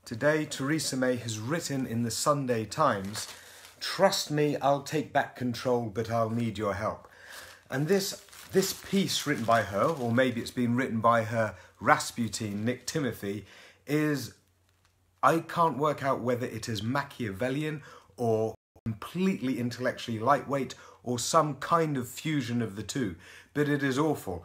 Today, Theresa May has written in the Sunday Times, "Trust me, I'll take back control, but I'll need your help." And this piece written by her, or maybe it's been written by her Rasputin, Nick Timothy, is, I can't work out whether it is Machiavellian or completely intellectually lightweight or some kind of fusion of the two, but it is awful.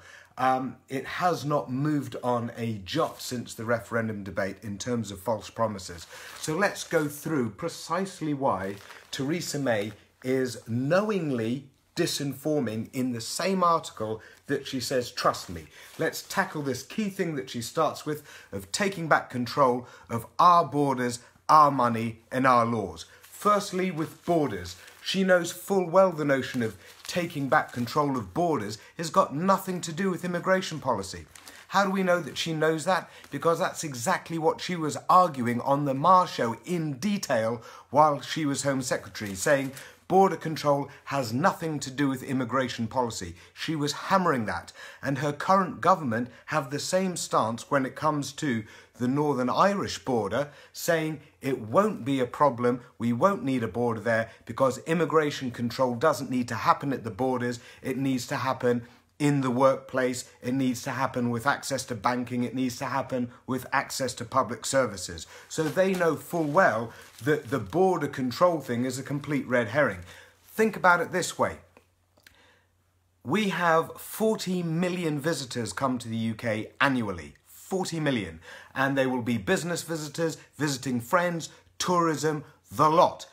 It has not moved on a jot since the referendum debate in terms of false promises. So let's go through precisely why Theresa May is knowingly disinforming in the same article that she says, "Trust me." Let's tackle this key thing that she starts with, of taking back control of our borders, our money and our laws. Firstly, with borders. She knows full well the notion of taking back control of borders has got nothing to do with immigration policy. How do we know that she knows that? Because that's exactly what she was arguing on the Marr show in detail while she was Home Secretary, saying border control has nothing to do with immigration policy. She was hammering that, and her current government have the same stance when it comes to the Northern Irish border, saying it won't be a problem, we won't need a border there because immigration control doesn't need to happen at the borders, it needs to happen in the workplace, it needs to happen with access to banking, it needs to happen with access to public services. So they know full well that the border control thing is a complete red herring. Think about it this way. We have 40 million visitors come to the UK annually. 40 million. And they will be business visitors, visiting friends, tourism, the lot.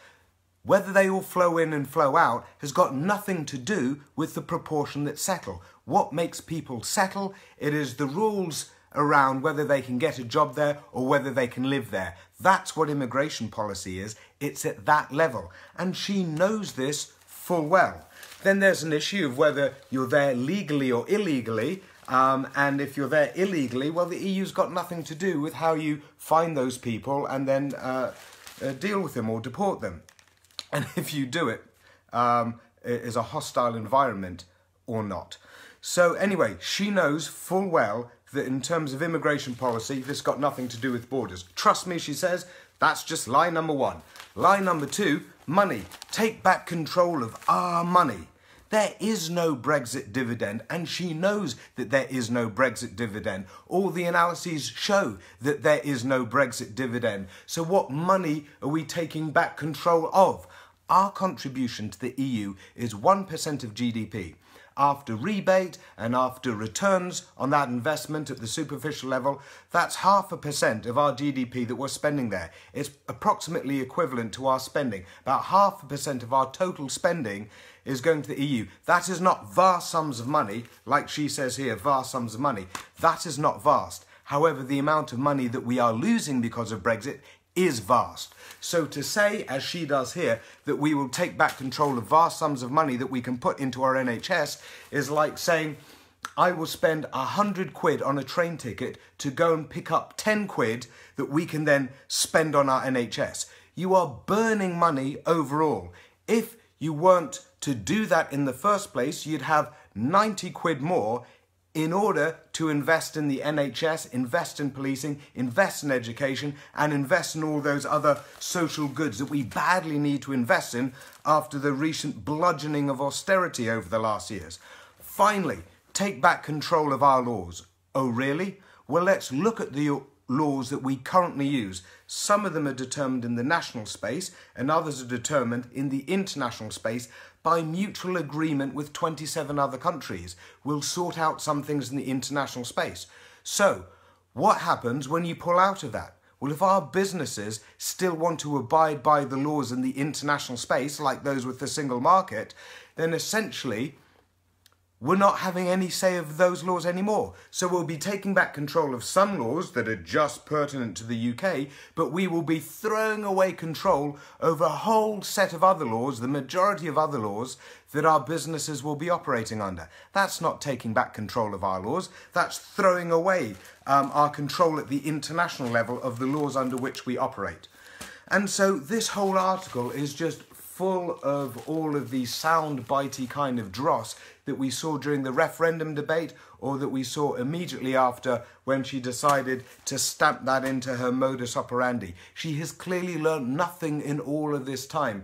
Whether they all flow in and flow out has got nothing to do with the proportion that settle. What makes people settle? It is the rules around whether they can get a job there or whether they can live there. That's what immigration policy is. It's at that level. And she knows this full well. Then there's an issue of whether you're there legally or illegally. And if you're there illegally, well, the EU's got nothing to do with how you find those people and then deal with them or deport them. And if you do it, it is a hostile environment or not. So anyway, she knows full well that in terms of immigration policy, this got nothing to do with borders. Trust me, she says, that's just lie number one. Lie number two, money. Take back control of our money. There is no Brexit dividend, and she knows that there is no Brexit dividend. All the analyses show that there is no Brexit dividend. So what money are we taking back control of? Our contribution to the EU is 1% of GDP. After rebate and after returns on that investment at the superficial level, that's 0.5% of our GDP that we're spending there. It's approximately equivalent to our spending. About 0.5% of our total spending is going to the EU. That is not vast sums of money, like she says here, vast sums of money. That is not vast. However, the amount of money that we are losing because of Brexit is vast. So to say, as she does here, that we will take back control of vast sums of money that we can put into our NHS is like saying, I will spend 100 quid on a train ticket to go and pick up 10 quid that we can then spend on our NHS. You are burning money overall. If you weren't to do that in the first place, you'd have 90 quid more in order to invest in the NHS, invest in policing, invest in education, and invest in all those other social goods that we badly need to invest in after the recent bludgeoning of austerity over the last years. Finally, take back control of our laws. Oh, really? Well, let's look at the laws that we currently use. Some of them are determined in the national space and others are determined in the international space by mutual agreement with 27 other countries. We'll sort out some things in the international space. So, what happens when you pull out of that? Well, if our businesses still want to abide by the laws in the international space, like those with the single market, then essentially we're not having any say of those laws anymore. So we'll be taking back control of some laws that are just pertinent to the UK, but we will be throwing away control over a whole set of other laws, the majority of other laws, that our businesses will be operating under. That's not taking back control of our laws, that's throwing away our control at the international level of the laws under which we operate. And so this whole article is just full of all of the sound-bitey kind of dross that we saw during the referendum debate, or that we saw immediately after when she decided to stamp that into her modus operandi. She has clearly learned nothing in all of this time.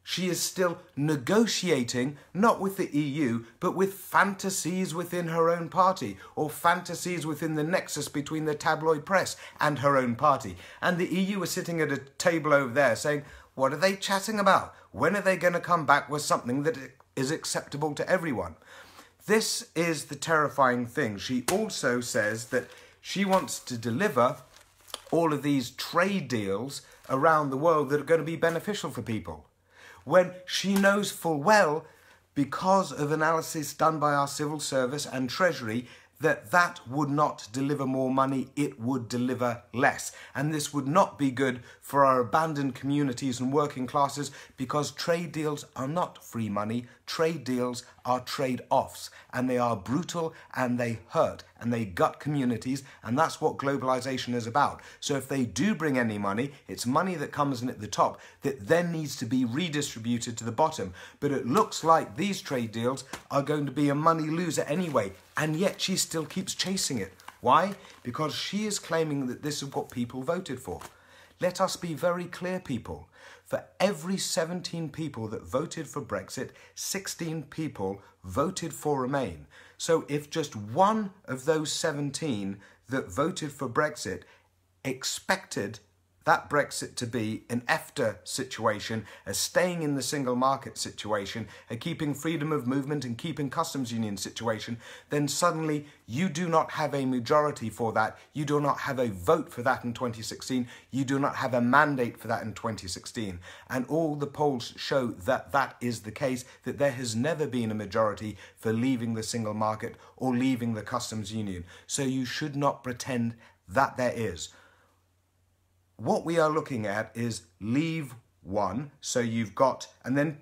She is still negotiating, not with the EU, but with fantasies within her own party, or fantasies within the nexus between the tabloid press and her own party. And the EU is sitting at a table over there saying, what are they chatting about? When are they going to come back with something that is acceptable to everyone? This is the terrifying thing. She also says that she wants to deliver all of these trade deals around the world that are going to be beneficial for people, when she knows full well, because of analysis done by our civil service and Treasury, that that would not deliver more money, it would deliver less. And this would not be good for our abandoned communities and working classes, because trade deals are not free money. Trade deals are trade-offs, and they are brutal and they hurt and they gut communities, and that's what globalization is about. So if they do bring any money, it's money that comes in at the top that then needs to be redistributed to the bottom. But it looks like these trade deals are going to be a money loser anyway, and yet she still keeps chasing it. Why? Because she is claiming that this is what people voted for. Let us be very clear, people. For every 17 people that voted for Brexit, 16 people voted for Remain. So if just one of those 17 that voted for Brexit expected that Brexit to be an EFTA situation, a staying in the single market situation, a keeping freedom of movement and keeping customs union situation, then suddenly you do not have a majority for that. You do not have a vote for that in 2016. You do not have a mandate for that in 2016. And all the polls show that that is the case, that there has never been a majority for leaving the single market or leaving the customs union. So you should not pretend that there is. What we are looking at is leave one, so you've got, and then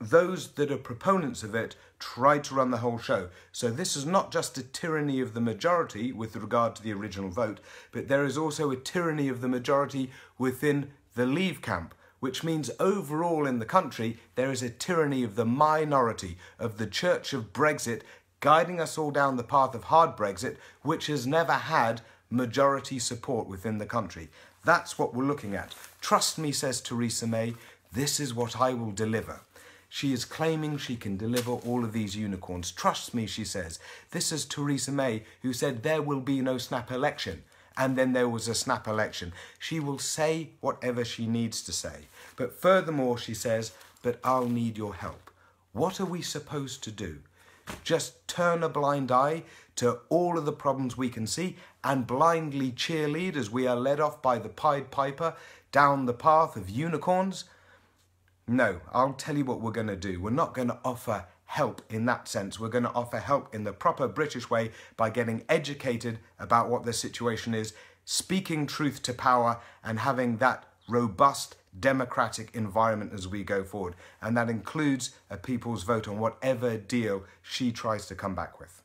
those that are proponents of it try to run the whole show. So this is not just a tyranny of the majority with regard to the original vote, but there is also a tyranny of the majority within the leave camp, which means overall in the country there is a tyranny of the minority, of the Church of Brexit, guiding us all down the path of hard Brexit, which has never had majority support within the country. That's what we're looking at. Trust me, says Theresa May, this is what I will deliver. She is claiming she can deliver all of these unicorns. Trust me, she says. This is Theresa May, who said there will be no snap election. And then there was a snap election. She will say whatever she needs to say. But furthermore, she says, but I'll need your help. What are we supposed to do? Just turn a blind eye to all of the problems we can see and blindly cheerlead as we are led off by the Pied Piper down the path of unicorns? No, I'll tell you what we're going to do. We're not going to offer help in that sense. We're going to offer help in the proper British way by getting educated about what the situation is, speaking truth to power, and having that robust democratic environment as we go forward. And that includes a people's vote on whatever deal she tries to come back with.